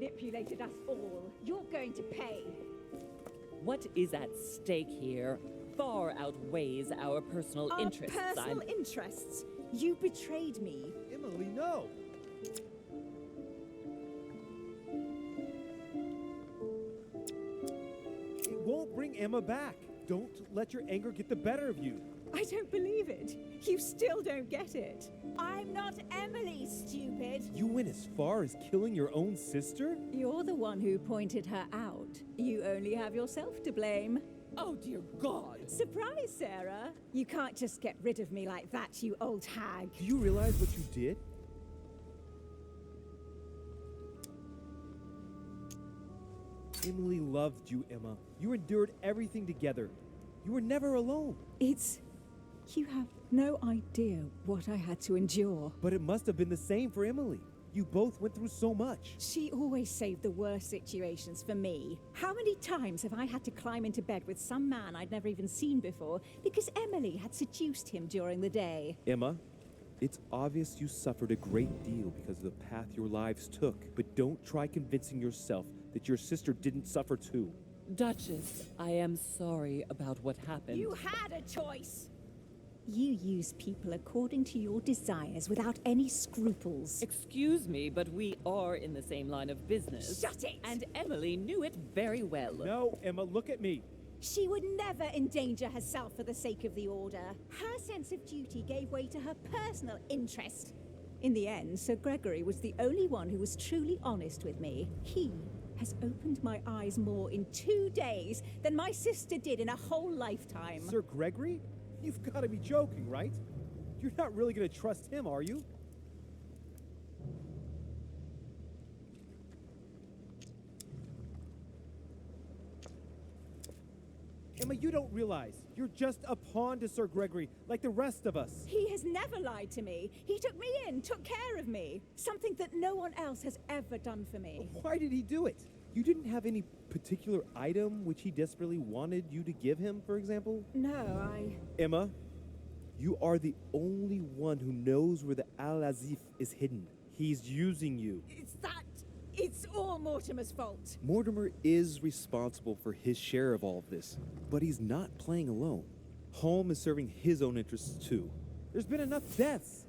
manipulated us all. You're going to pay. What is at stake here far outweighs our personal Our interests. personal interests? You betrayed me. Emily, no! It won't bring Emma back. Don't let your anger get the better of you. I don't believe it. You still don't get it. I'm not Emily, stupid. You went as far as killing your own sister? You're the one who pointed her out. You only have yourself to blame. Oh, dear God! Surprise, Sarah. You can't just get rid of me like that, you old hag. Do you realize what you did? Emily loved you, Emma. You endured everything together. You were never alone. You have no idea what I had to endure. But it must have been the same for Emily. You both went through so much. She always saved the worst situations for me. How many times have I had to climb into bed with some man I'd never even seen before because Emily had seduced him during the day? Emma, it's obvious you suffered a great deal because of the path your lives took. But don't try convincing yourself that your sister didn't suffer too. Duchess, I am sorry about what happened. You had a choice. You use people according to your desires without any scruples. Excuse me, but we are in the same line of business. Shut it! And Emily knew it very well. No, Emma, look at me. She would never endanger herself for the sake of the order. Her sense of duty gave way to her personal interest. In the end, Sir Gregory was the only one who was truly honest with me. He has opened my eyes more in 2 days than my sister did in a whole lifetime. Sir Gregory? You've got to be joking, right? You're not really going to trust him, are you? Emma, you don't realize. You're just a pawn to Sir Gregory, like the rest of us. He has never lied to me. He took me in, took care of me. Something that no one else has ever done for me. Why did he do it? You didn't have any particular item which he desperately wanted you to give him, for example? No, Emma, you are the only one who knows where the Al-Azif is hidden. He's using you. It's all Mortimer's fault. Mortimer is responsible for his share of all of this, but he's not playing alone. Holm is serving his own interests too. There's been enough deaths.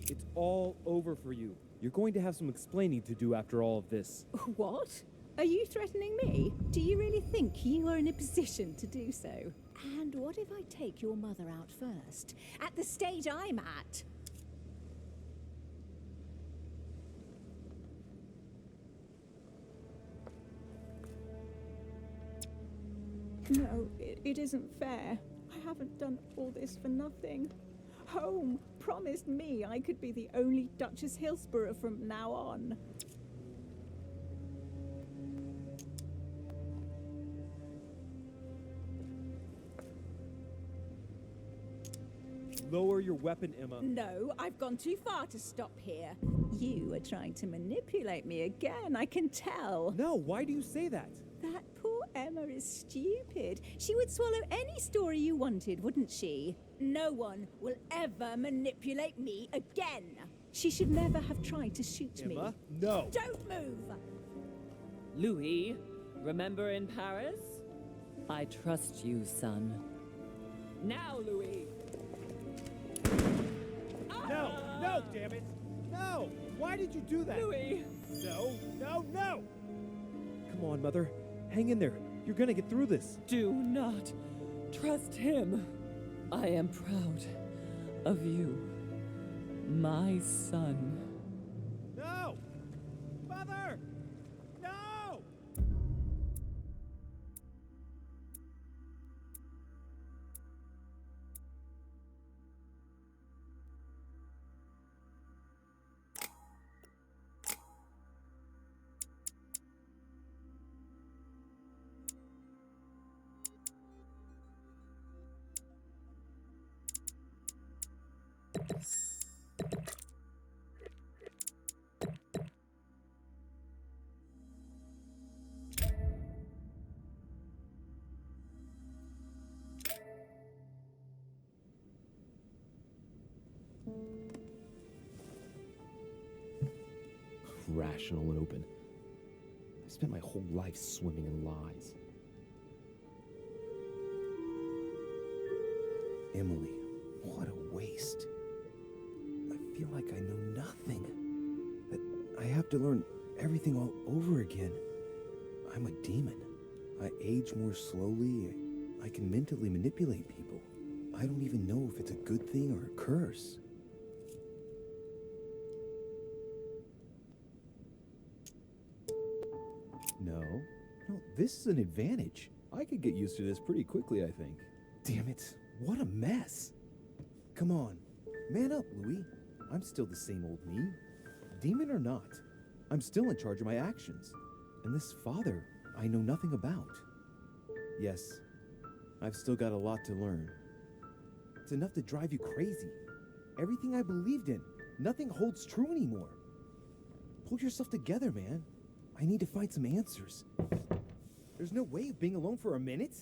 It's all over for you. You're going to have some explaining to do after all of this. What? Are you threatening me? Do you really think you are in a position to do so? And what if I take your mother out first? At the stage I'm at? No, it isn't fair. I haven't done all this for nothing. Home promised me I could be the only Duchess Hillsborough from now on. Lower your weapon, Emma. No, I've gone too far to stop here. You are trying to manipulate me again, I can tell. No, why do you say that? That poor Emma is stupid. She would swallow any story you wanted, wouldn't she? No one will ever manipulate me again. She should never have tried to shoot me. Emma, no. Don't move! Louis, remember in Paris? I trust you, son. Now, Louis! No, no, damn it. No! Why did you do that? Louis! No, no, no! Come on, Mother. Hang in there. You're gonna get through this. Do not trust him. I am proud of you, my son. No! Mother! No! rational and open. I spent my whole life swimming in lies. Emily, what a waste. I feel like I know nothing. That I have to learn everything all over again. I'm a demon. I age more slowly. I can mentally manipulate people. I don't even know if it's a good thing or a curse. No, this is an advantage. I could get used to this pretty quickly, I think. Damn it, what a mess. Come on, man up, Louis. I'm still the same old me. Demon or not, I'm still in charge of my actions. And this father, I know nothing about. Yes, I've still got a lot to learn. It's enough to drive you crazy. Everything I believed in, nothing holds true anymore. Pull yourself together, man. I need to find some answers. There's no way of being alone for a minute.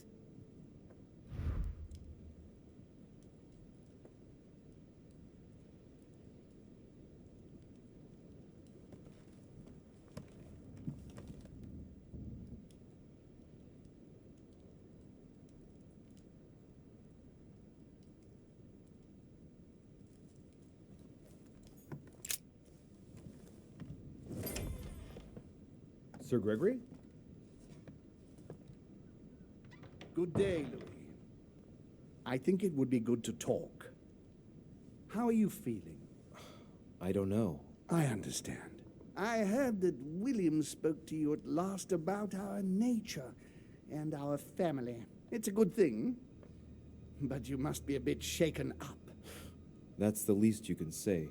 Sir Gregory? Good day, Louis. I think it would be good to talk. How are you feeling? I don't know. I understand. I heard that William spoke to you at last about our nature and our family. It's a good thing, but you must be a bit shaken up. That's the least you can say.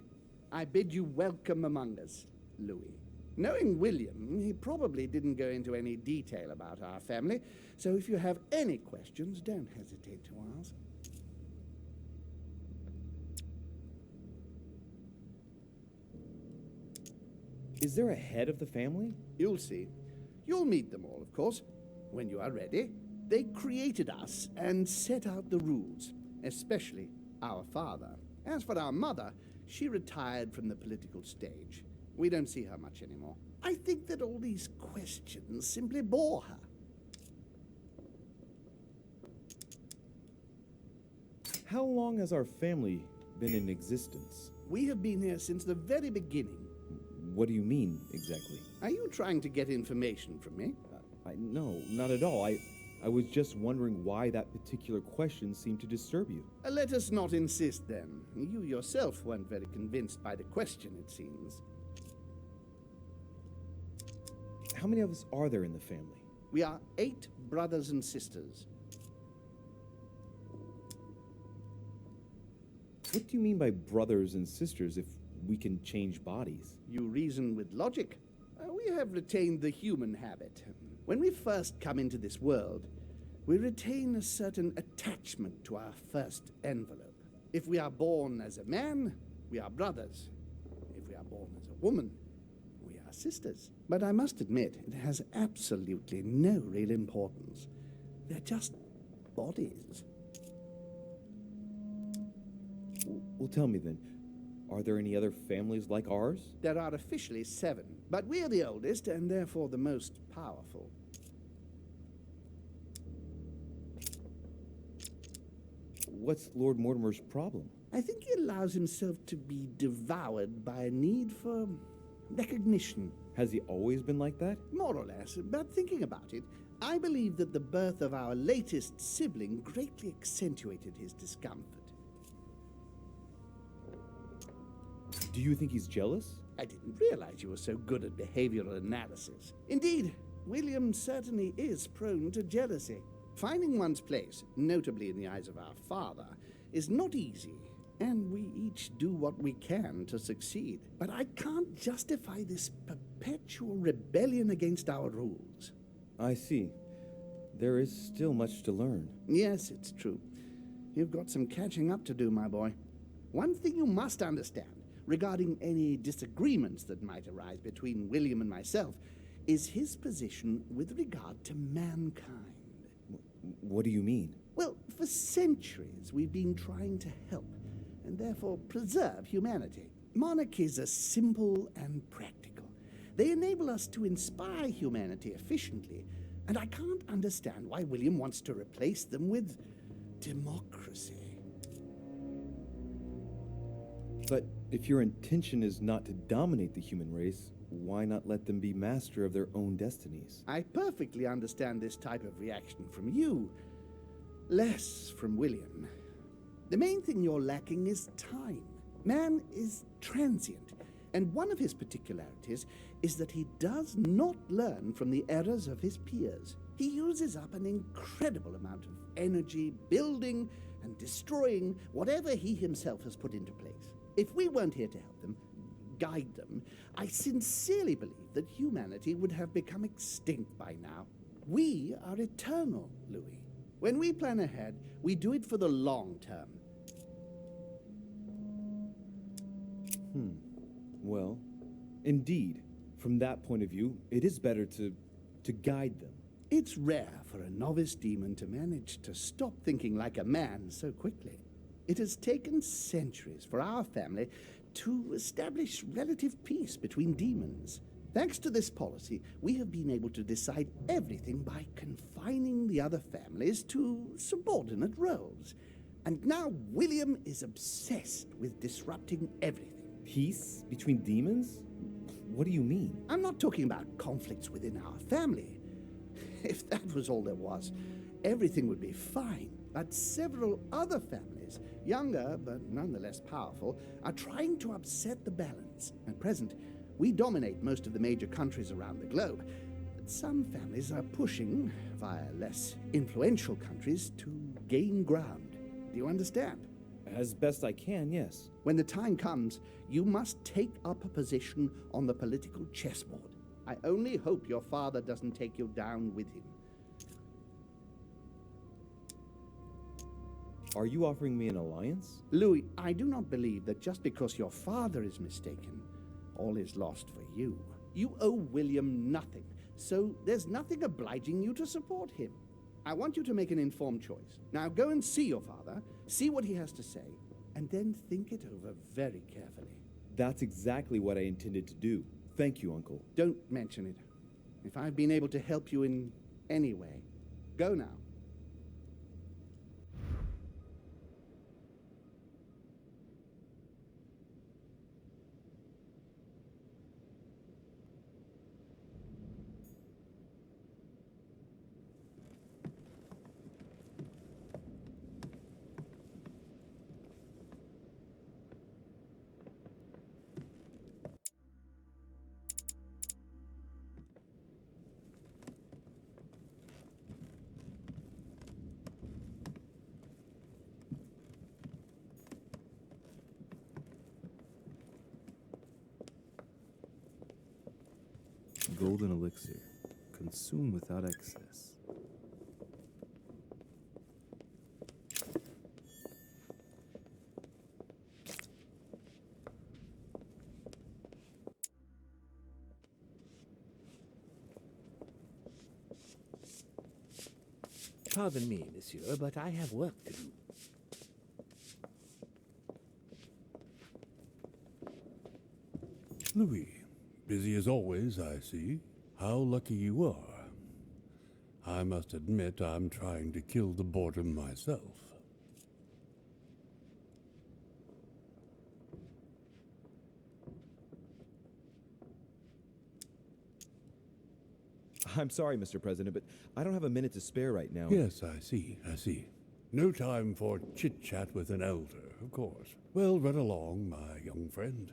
I bid you welcome among us, Louis. Knowing William, he probably didn't go into any detail about our family, so if you have any questions, don't hesitate to ask. Is there a head of the family? You'll see. You'll meet them all, of course, when you are ready. They created us and set out the rules, especially our father. As for our mother, she retired from the political stage. We don't see her much anymore. I think that all these questions simply bore her. How long has our family been in existence? We have been here since the very beginning. What do you mean, exactly? Are you trying to get information from me? No, not at all. I was just wondering why that particular question seemed to disturb you. Let us not insist, then. You yourself weren't very convinced by the question, it seems. How many of us are there in the family? We are 8 brothers and sisters. What do you mean by brothers and sisters if we can change bodies? You reason with logic. We have retained the human habit. When we first come into this world, we retain a certain attachment to our first envelope. If we are born as a man, we are brothers. If we are born as a woman, we are sisters. But I must admit, it has absolutely no real importance. They're just bodies. Well, tell me then, are there any other families like ours? There are officially 7, but we're the oldest and therefore the most powerful. What's Lord Mortimer's problem? I think he allows himself to be devoured by a need for recognition. Has he always been like that? More or less, but thinking about it, I believe that the birth of our latest sibling greatly accentuated his discomfort. Do you think he's jealous? I didn't realize you were so good at behavioral analysis. Indeed, William certainly is prone to jealousy. Finding one's place, notably in the eyes of our father, is not easy, and we each do what we can to succeed. But I can't justify this perpetual rebellion against our rules. I see. There is still much to learn. Yes, it's true. You've got some catching up to do, my boy. One thing you must understand, regarding any disagreements that might arise between William and myself, is his position with regard to mankind. What do you mean? Well, for centuries we've been trying to help, and therefore preserve humanity. Monarchies are simple and practical. They enable us to inspire humanity efficiently, and I can't understand why William wants to replace them with democracy. But if your intention is not to dominate the human race, why not let them be master of their own destinies? I perfectly understand this type of reaction from you, less from William. The main thing you're lacking is time. Man is transient, and one of his particularities is that he does not learn from the errors of his peers. He uses up an incredible amount of energy building and destroying whatever he himself has put into place. If we weren't here to help them, guide them, I sincerely believe that humanity would have become extinct by now. We are eternal, Louis. When we plan ahead, we do it for the long term. Well, indeed, from that point of view, it is better to guide them. It's rare for a novice demon to manage to stop thinking like a man so quickly. It has taken centuries for our family to establish relative peace between demons. Thanks to this policy, we have been able to decide everything by confining the other families to subordinate roles. And now William is obsessed with disrupting everything. Peace between demons? What do you mean? I'm not talking about conflicts within our family. If that was all there was, everything would be fine. But several other families, younger but nonetheless powerful, are trying to upset the balance. At present, we dominate most of the major countries around the globe. But some families are pushing, via less influential countries, to gain ground. Do you understand? As best I can, yes. When the time comes, you must take up a position on the political chessboard. I only hope your father doesn't take you down with him. Are you offering me an alliance? Louis, I do not believe that just because your father is mistaken, all is lost for you. You owe William nothing, so there's nothing obliging you to support him. I want you to make an informed choice. Now go and see your father, see what he has to say, and then think it over very carefully. That's exactly what I intended to do. Thank you, Uncle. Don't mention it. If I've been able to help you in any way, go now. Golden elixir. Consume without excess. Pardon me, monsieur, but I have work to do. Louis, busy as always, I see. How lucky you are. I must admit I'm trying to kill the boredom myself. I'm sorry, Mr. President, but I don't have a minute to spare right now. Yes, I see. No time for chit-chat with an elder, of course. Well, run along, my young friend.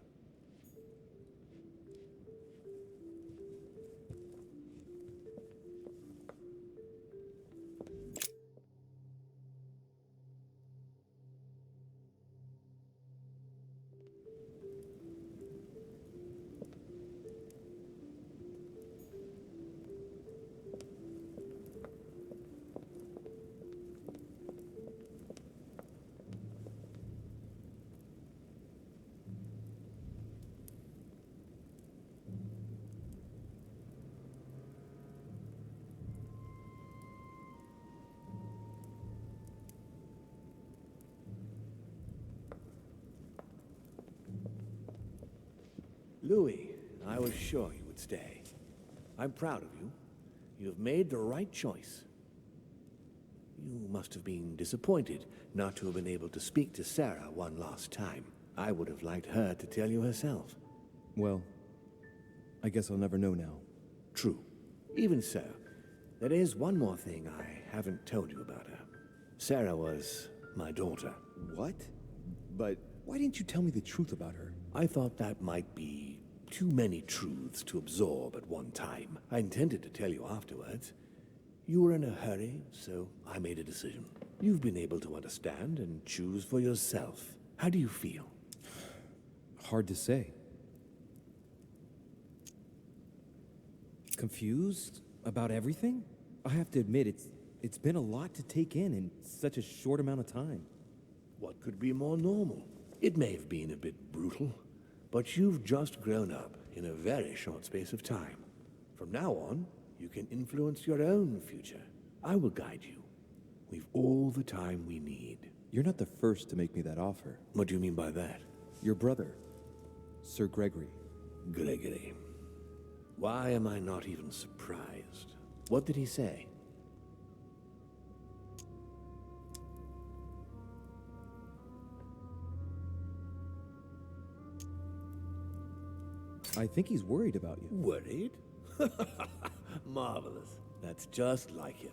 Louis, I was sure you would should stay. I'm proud of you. You have made the right choice. You must have been disappointed not to have been able to speak to Sarah one last time. I would have liked her to tell you herself. Well, I guess I'll never know now. True. Even so, there is one more thing I haven't told you about her. Sarah was my daughter. What? But why didn't you tell me the truth about her? I thought that might be too many truths to absorb at one time. I intended to tell you afterwards. You were in a hurry, so I made a decision. You've been able to understand and choose for yourself. How do you feel? Hard to say. Confused about everything? I have to admit, it's been a lot to take in such a short amount of time. What could be more normal? It may have been a bit brutal, but you've just grown up in a very short space of time. From now on, you can influence your own future. I will guide you. We've all the time we need. You're not the first to make me that offer. What do you mean by that? Your brother, Sir Gregory. Gregory. Why am I not even surprised? What did he say? I think he's worried about you. Worried? Marvelous. That's just like him.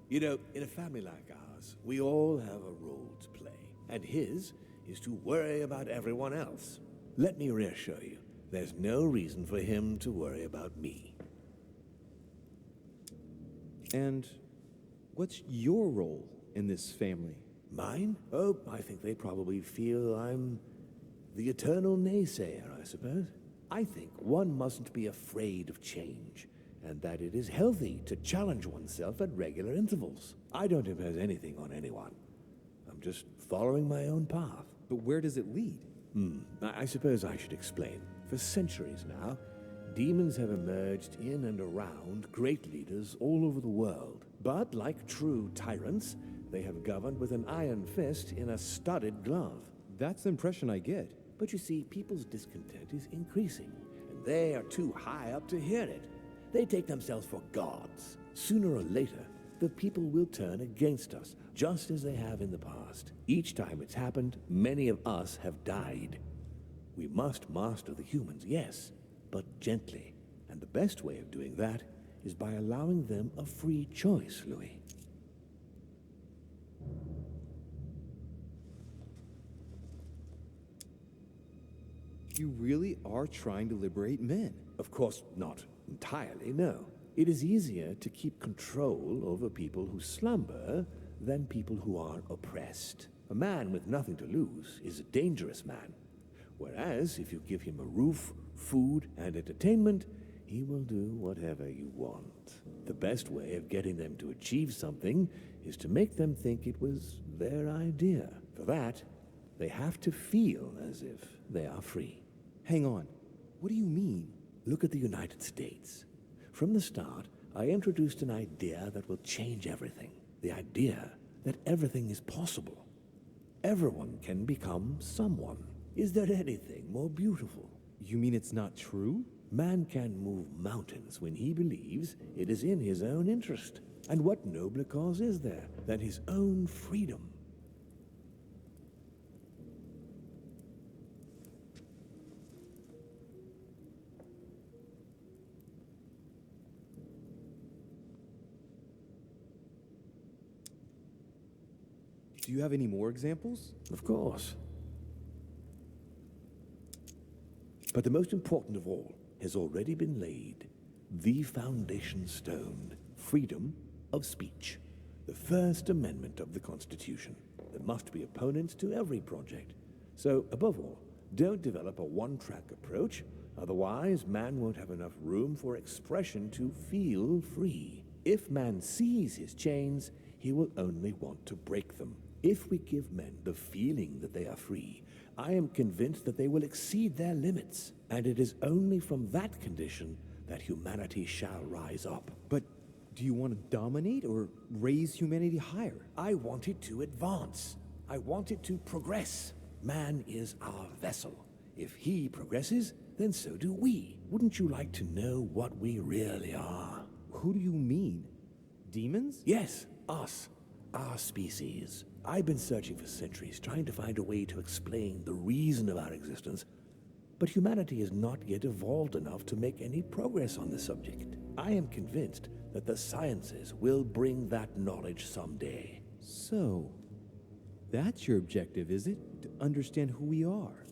You know, in a family like ours, we all have a role to play, and his is to worry about everyone else. Let me reassure you, there's no reason for him to worry about me. And what's your role in this family? Mine? Oh, I think they probably feel I'm the eternal naysayer, I suppose. I think one mustn't be afraid of change, and that it is healthy to challenge oneself at regular intervals. I don't impose anything on anyone. I'm just following my own path. But where does it lead? I suppose I should explain. For centuries now, demons have emerged in and around great leaders all over the world. But like true tyrants, they have governed with an iron fist in a studded glove. That's the impression I get. But you see, people's discontent is increasing, and they are too high up to hear it. They take themselves for gods. Sooner or later, the people will turn against us, just as they have in the past. Each time it's happened, many of us have died. We must master the humans, yes, but gently. And the best way of doing that is by allowing them a free choice, Louis. You really are trying to liberate men. Of course, not entirely, no. It is easier to keep control over people who slumber than people who are oppressed. A man with nothing to lose is a dangerous man. Whereas, if you give him a roof, food, and entertainment, he will do whatever you want. The best way of getting them to achieve something is to make them think it was their idea. For that, they have to feel as if they are free. Hang on. What do you mean? Look at the United States. From the start, I introduced an idea that will change everything. The idea that everything is possible. Everyone can become someone. Is there anything more beautiful? You mean it's not true? Man can move mountains when he believes it is in his own interest. And what nobler cause is there than his own freedom? Do you have any more examples? Of course. But the most important of all has already been laid. The foundation stone. Freedom of speech. The First Amendment of the Constitution. There must be opponents to every project. So, above all, don't develop a one-track approach. Otherwise, man won't have enough room for expression to feel free. If man sees his chains, he will only want to break them. If we give men the feeling that they are free, I am convinced that they will exceed their limits. And it is only from that condition that humanity shall rise up. But do you want to dominate or raise humanity higher? I want it to advance. I want it to progress. Man is our vessel. If he progresses, then so do we. Wouldn't you like to know what we really are? Who do you mean? Demons? Yes, us. Our species. I've been searching for centuries, trying to find a way to explain the reason of our existence, but humanity has not yet evolved enough to make any progress on the subject. I am convinced that the sciences will bring that knowledge someday. So, that's your objective, is it? To understand who we are.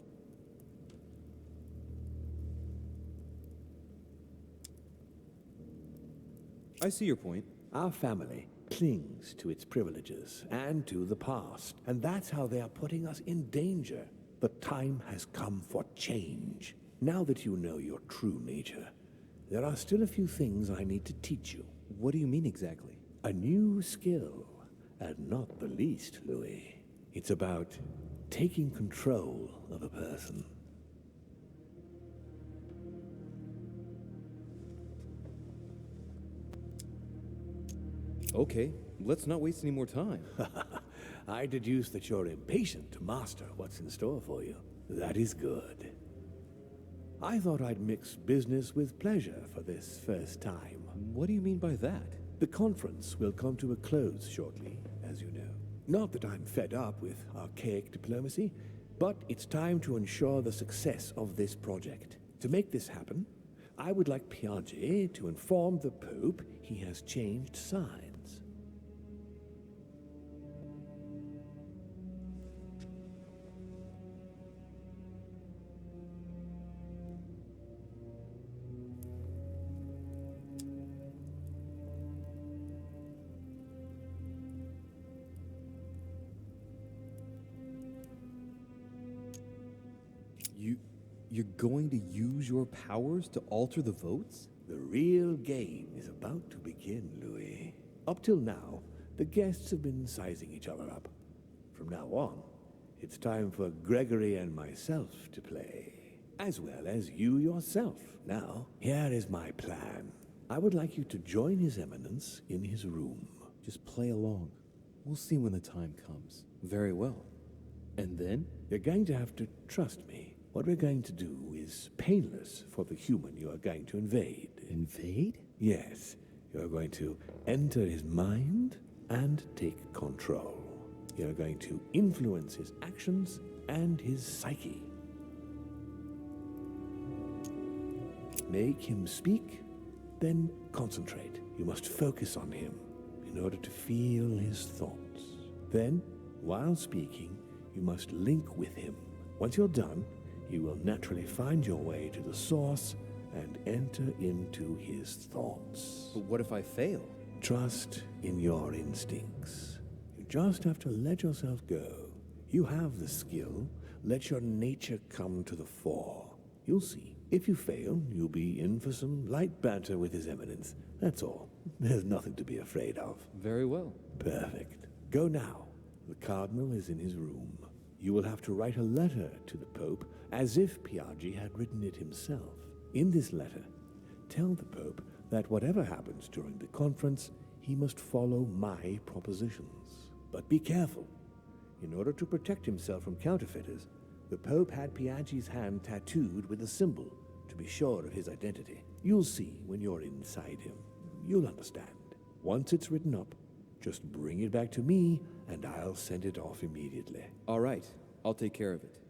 I see your point. Our family clings to its privileges and to the past, and that's how they are putting us in danger. The time has come for change. Now that you know your true nature, there are still a few things I need to teach you. What do you mean exactly? A new skill, and not the least, Louis. It's about taking control of a person. Okay, let's not waste any more time. I deduce that you're impatient to master what's in store for you. That is good. I thought I'd mix business with pleasure for this first time. What do you mean by that? The conference will come to a close shortly, as you know. Not that I'm fed up with archaic diplomacy, but it's time to ensure the success of this project. To make this happen, I would like Piaget to inform the Pope he has changed sides. You're going to use your powers to alter the votes? The real game is about to begin, Louis. Up till now, the guests have been sizing each other up. From now on, it's time for Gregory and myself to play, as well as you yourself. Now, here is my plan. I would like you to join His Eminence in his room. Just play along. We'll see when the time comes. Very well. And then? You're going to have to trust me. What we're going to do is painless for the human you are going to invade. Invade? Yes, you're going to enter his mind and take control. You're going to influence his actions and his psyche. Make him speak, then concentrate. You must focus on him in order to feel his thoughts. Then, while speaking, you must link with him. Once you're done, you will naturally find your way to the source and enter into his thoughts. But what if I fail? Trust in your instincts. You just have to let yourself go. You have the skill. Let your nature come to the fore. You'll see. If you fail, you'll be in for some light banter with His Eminence. That's all. There's nothing to be afraid of. Very well. Perfect. Go now. The Cardinal is in his room. You will have to write a letter to the Pope as if Piaget had written it himself. In this letter, tell the Pope that whatever happens during the conference, he must follow my propositions. But be careful. In order to protect himself from counterfeiters, the Pope had Piaget's hand tattooed with a symbol to be sure of his identity. You'll see when you're inside him. You'll understand. Once it's written up, just bring it back to me, and I'll send it off immediately. All right. I'll take care of it.